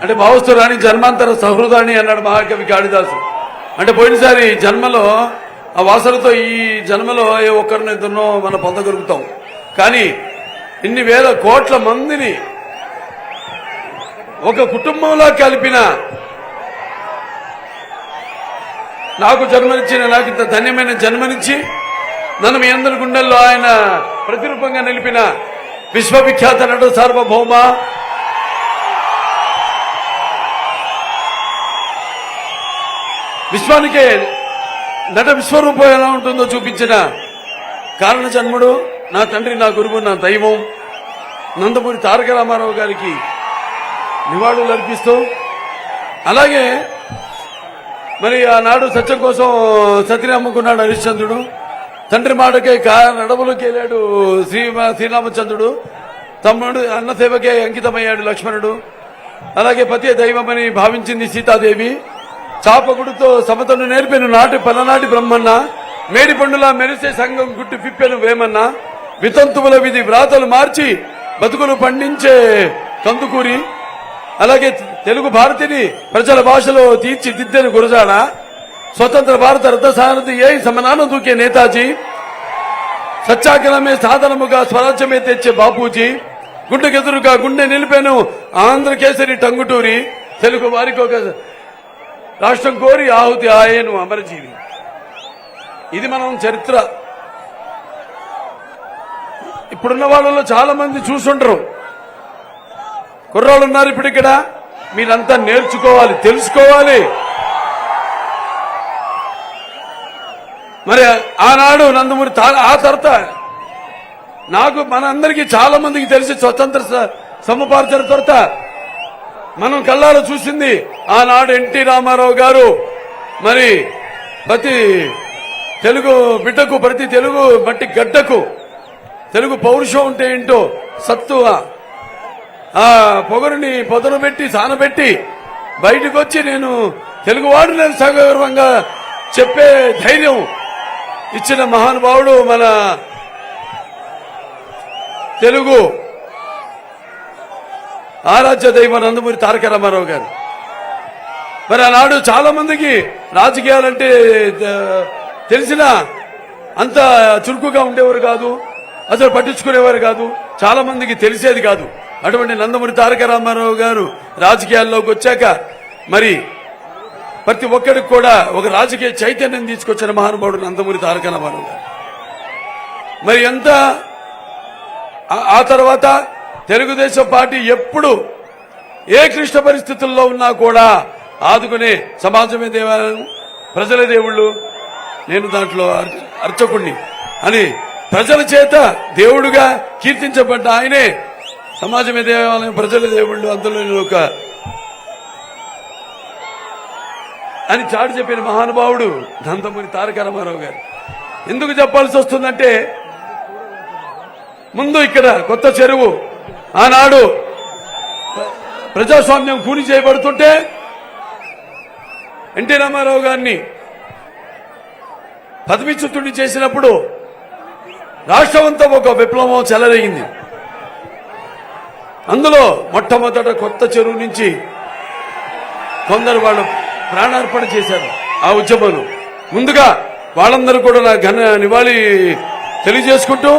అంటే భావస్తు రాణి జన్మాంతర సహృదాని అన్నాడు మహాకవి కాళిదాసు. అంటే పోయినసారి జన్మలో ఆ వాసనతో ఈ జన్మలో ఏ ఒక్కరిని ఇద్దరినో మనం పొందగలుగుతాం. కానీ ఇన్ని వేల కోట్ల మందిని ఒక కుటుంబంలో కలిపిన నాకు జన్మనిచ్చిన, నాకు ఇంత ధన్యమైన జన్మనిచ్చి నన్ను మీ అందరి గుండెల్లో ఆయన ప్రతిరూపంగా నిలిపిన విశ్వవిఖ్యాత నటు సార్వభౌమ విశ్వానికే నట విశ్వరూపం ఎలా ఉంటుందో చూపించిన కారణ జన్ముడు, నా తండ్రి, నా గురువు, నా దైవం నందమూరి తారక రామారావు గారికి నివాళులు అర్పిస్తూ, అలాగే మరి ఆనాడు సత్యం కోసం సతిని అమ్ముకున్నాడు హరిశ్చంద్రుడు, తండ్రి మాటకే నడవులోకి వెళ్ళాడు శ్రీరామచంద్రుడు, తమ్ముడు అన్న సేవకే అంకితమయ్యాడు లక్ష్మణుడు, అలాగే పతి దైవమని భావించింది సీతాదేవి, చాపగుడితో సమతను నేర్పెను పలనాటి బ్రహ్మన్న, మేడి పండులా మెరిసే సంఘం గుట్టు పిప్పెను వేమన్న, వితంతువుల విధి వ్రాతలు మార్చి బతుకులు పండించే కందుకూరి, అలాగే తెలుగు భారతిని ప్రజల భాషలో తీర్చిదిద్దెను గురజాడ, స్వతంత్ర భారత రథసారథి ఏ సమనాన దూకే నేతాజీ, సత్యాగ్రహమే సాధనముగా స్వరాజ్యమే తెచ్చే బాపూజీ, గుండెకెదురుగా గుండె నిలిపెను ఆంధ్రకేసరి టంగుటూరి, తెలుగు వారికి ఒక రాష్ట్రం కోరి ఆహుతి ఆయను అమరజీవి. ఇది మనం చరిత్ర. ఇప్పుడున్న వాళ్ళలో చాలా మంది చూసుంటారు, కుర్రాళ్ళు ఉన్నారు ఇప్పుడు ఇక్కడ, మీరంతా నేర్చుకోవాలి, తెలుసుకోవాలి. మరి ఆనాడు నందమూరి ఆ తర్వాత నాకు మనందరికీ చాలా మందికి తెలిసి స్వతంత్ర సముపార్జన తర్వాత మనం కళ్ళాలో చూసింది ఆనాడు ఎన్టీ రామారావు గారు మరి ప్రతి తెలుగు బిడ్డకు, ప్రతి తెలుగు మట్టి గడ్డకు తెలుగు పౌరుషం ఉంటే ఏంటో సత్తువ ఆ పొగరుని పొదను పెట్టి సానబెట్టి బయటకు వచ్చి నేను తెలుగువాడు, నేను సగర్వంగా చెప్పే ధైర్యం ఇచ్చిన మహానుభావుడు మన తెలుగు ఆరాధ్య దైవం నందమూరి తారక రామారావు గారు. మరి ఆనాడు చాలా మందికి రాజకీయాలంటే తెలిసినా అంత చురుకుగా ఉండేవారు కాదు, అసలు పట్టించుకునేవారు కాదు, చాలా మందికి తెలిసేది కాదు. అటువంటి నందమూరి తారక రామారావు గారు రాజకీయాల్లోకి వచ్చాక మరి ప్రతి ఒక్కరికి కూడా ఒక రాజకీయ చైతన్యం తీసుకొచ్చిన మహానుభావుడు నందమూరి తారక రామారావు గారు. మరి ఎంత ఆ తర్వాత తెలుగుదేశం పార్టీ ఎప్పుడు ఏ క్లిష్ట పరిస్థితుల్లో ఉన్నా కూడా ఆదుకునే సమాజమే దేవాలయం, ప్రజల దేవుళ్ళు, నేను దాంట్లో అర్చకుణ్ణి అని ప్రజల చేత దేవుడుగా కీర్తించబడ్డ ఆయనే సమాజమే దేవాలయం, ప్రజల దేవుళ్ళు, అందులో ఒక అని చాటు చెప్పిన మహానుభావుడు నందమూరి తారక రామారావు గారు. ఎందుకు చెప్పాల్సి వస్తుందంటే, ముందు ఇక్కడ కొత్త చెరువు ఆనాడు ప్రజాస్వామ్యం కూని చేయబడుతుంటే ఎన్టీ రామారావు గారిని పదవిచ్యుతుడిని చేసినప్పుడు రాష్ట్రమంతా ఒక విప్లవం చెలరేగింది. అందులో మొట్టమొదట కొత్త చెరువు నుంచి కొందరు వాళ్ళు ప్రాణార్పణ చేశారు ఆ ఉద్యమంలో. ముందుగా వాళ్ళందరూ కూడా నా ఘన నివాళి తెలియజేసుకుంటూ